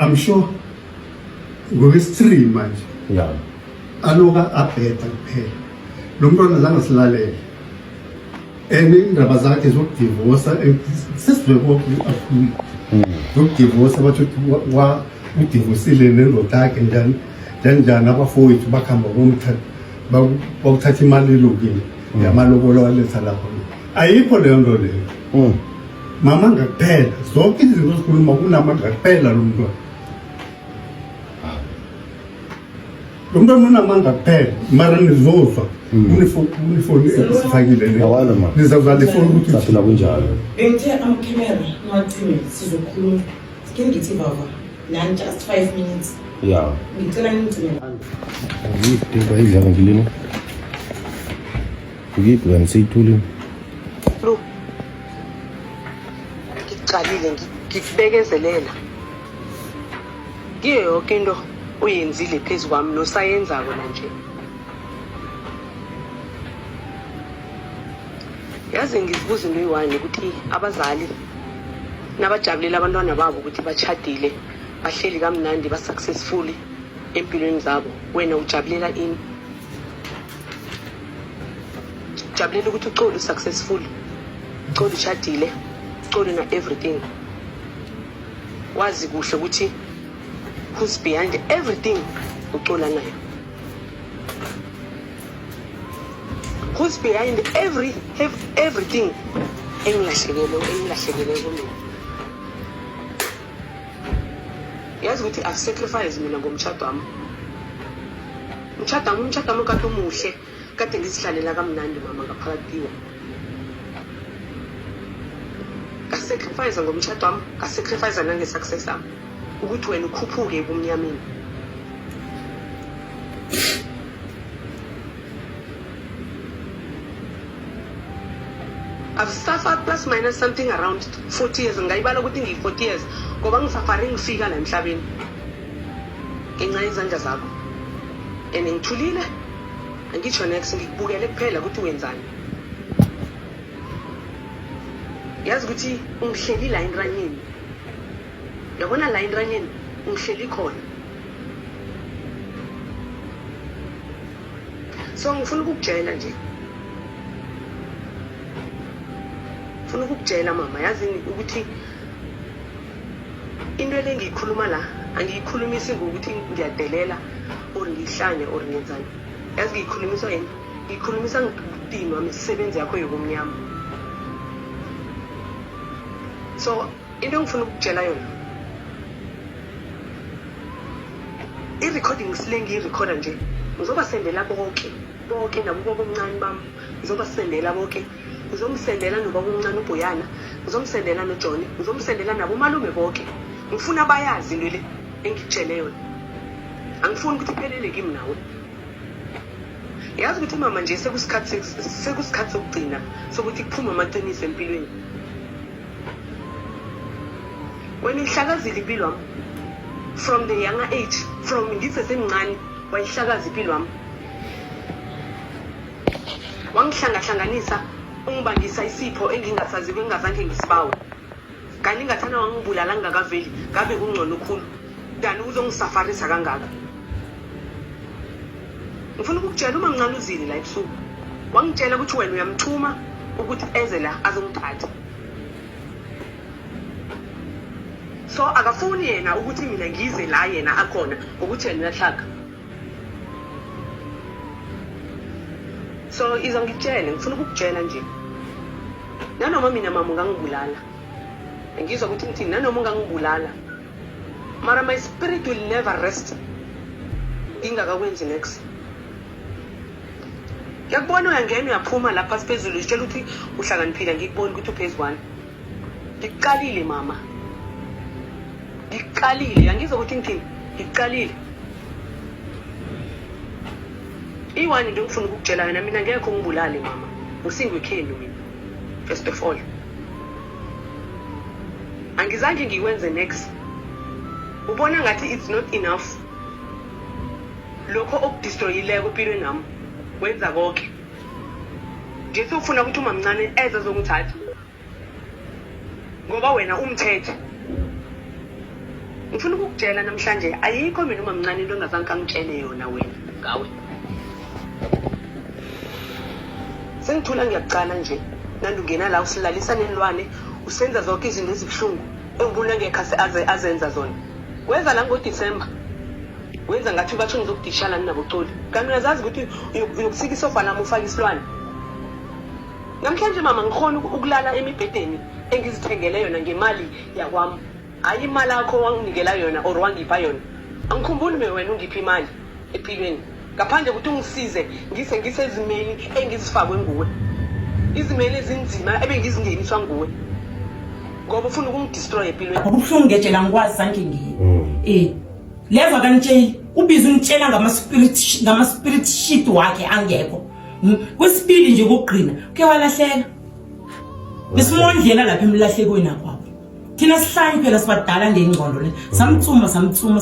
I'm sure ngokwesithree manje aloka abheda kuphela lo mntwana zange silalele indaba zakhe zokudivosa sesivele akhuluma zokudivosa bathi udivosile nendoda yakhe njani abafowethu bakhamba bakuthatha imali elokile yamalobolo waletha lapho ayikho leyo nto leyo mama ngakuphela zonke izinto zikhuluma kunama ngakuphela lo mntwana lo mntwana unamanga kuphela mara nizozwa unifoni esifakile nizawuzala ifoni ukuthi saphila kunjalo bengithe amkhamera ngacime sizokhuluma sike ngithi baba nani just 5 minutes ngicela ngicime ngiyidinga idlanga ngilini ngiyidwa nisayithulini lo ngicalile ngikubekezelela kiyo yonke into uyenzile phezu kwami nosayenzako manje yazi ngizibuza into eyi-1 ukuthi abazali nabajabulela abantwana babo ukuthi bachadile bahleli kamnandi ba-successfully empilweni zabo wena ujabulela ini ujabulela ukuthi ucole u-successful ucole uchadile ucole na-everything wazi kuhle ukuthi who's behind everything ucola nayo who's behind everything engilahlekele kimi yazi ukuthi I've sacrificed mina ngomtshado wami umtshado wami kade umuhle kade ngizihlalela kamnandi mama ngaphakathiwa sacrifice ngomtshado wami sacrifice nange-success wami ukuthi wena ukhuphuke ebumnyameni I've suffered plus minus something around 40 years ngayibala ukuthi ngiyi-40 years ngoba ngisafare ngifika la emhlabeni ngenxa yezandla zakho and ngithulile angitsho next ngikubukele kuphela ukuthi wenzani yazi ukuthi ungihleli la enranyeni yabona la enranyeni ungihleli khona so ngifuna ukukutshela nje ngifuna ukukutshela mama yazi ukuthi into le ngiyikhuluma la angiyikhulumisi ngokuthi ngiyadelela or ngihlanye or ngenzani yazi ngiyikhulumisa yini ngiyikhulumisa ngidinwa imisebenzi yakho yokumnyama so into engifuna ukukutshela yona i-recording sile ngiyi-recorda nje ngizobasendela bonke nabo bobuncane bami ngizobasendela bonke ngizomsendela nobaba omncane uBoyana ngizomsendela noJohn ngizomsendela nabo malume bonke ngifuna bayazi into le engikutshele yona angifuni ukuthi iphelele kimi nawe yazi ukuthi mama nje sekusikhathi sokugcina sokuthi kuphume amaqiniso empilweni wena ihlakazile impilo wami from the younger age from ngisesemncane wayihlakaza impilo wami wangihlangahlanganisa ungibangisa isipho engingasazi engingazange ngisibawe kanti ngathana wangibulala ngingakaveli ngabe kungcono khulu than uzongisafarisa kangaka ngifuna ukukutshela uma mncane uzile la ebusuku wangitshela ukuthi wena uyamthuma ukuthi eze la azongithatha so akafuni yena ukuthi mina ngize la yena akhona ukuthi yena uyahlaka so izongitshela ngifuna ukukutshela nje nanoma mina mama ungangibulala ngizwa ukuthi ngithini nanoma ungangibulala mara my spirit will never rest ngingakakwenzi next ngiyakubona uyangena uyaphuma lapha siphezulu utshela ukuthi uhlakaniphile ngikubona ukuthi uphezulu ngikuqalile mama ngikuqalile yangizwa ukuthi ngithini ngikuqalile i-1 into ngifuna ukukutshela yona mina ngekho ngibulale mama ngisingwekhenu mina first of all angizange ngikwenze next ubona ngathi it's not enough lokho okudestroyileko empilweni nami wenza konke nje sifuna ukuthi uma mncane eze azongithatha ngoba wena umthethe. Ngifuna ukukutshela namhlanje ayikho mina uma mncane into engazange angitshele yona wena ngawe. Sengithula ngiyacala nje nandungena la usilalisa nenilwane usenza zonke izinto ezibhlungu engibona ngeke azenza zona. Wenza la ngoDisemba. Wenza ngathi batho ngizokudishala ninaboColi. Kanti uyazazi ukuthi uyokusika isofa nami ufaka isilwane. Namhlanje mama ngikhona ukulala emibhedeni engizithengele yona ngemali yakwami. Hayi imali yakho wanginikela yona or wangipha yona. Angikhumbuli wena ungiphi imali empilweni. Ngaphandle ukuthi ungisize ngise ezimeni engizifakwe nguwe. Izimeni ezinzima ebengizingeniswa nguwe. Ngoba ufuna ukungidestroy empilweni. Akubuhlungu ngejela ngikwazi sanke ngiyi. Leva kanitshela ubiza unitshela ngama spirit shit wakhe angekho. Kwesibili nje kokugcina ke walahleka. Besimondlela lapha emlahlekweni nakwabo. Thina sihlanye phela sibadala ngengcondo le. Samtsuma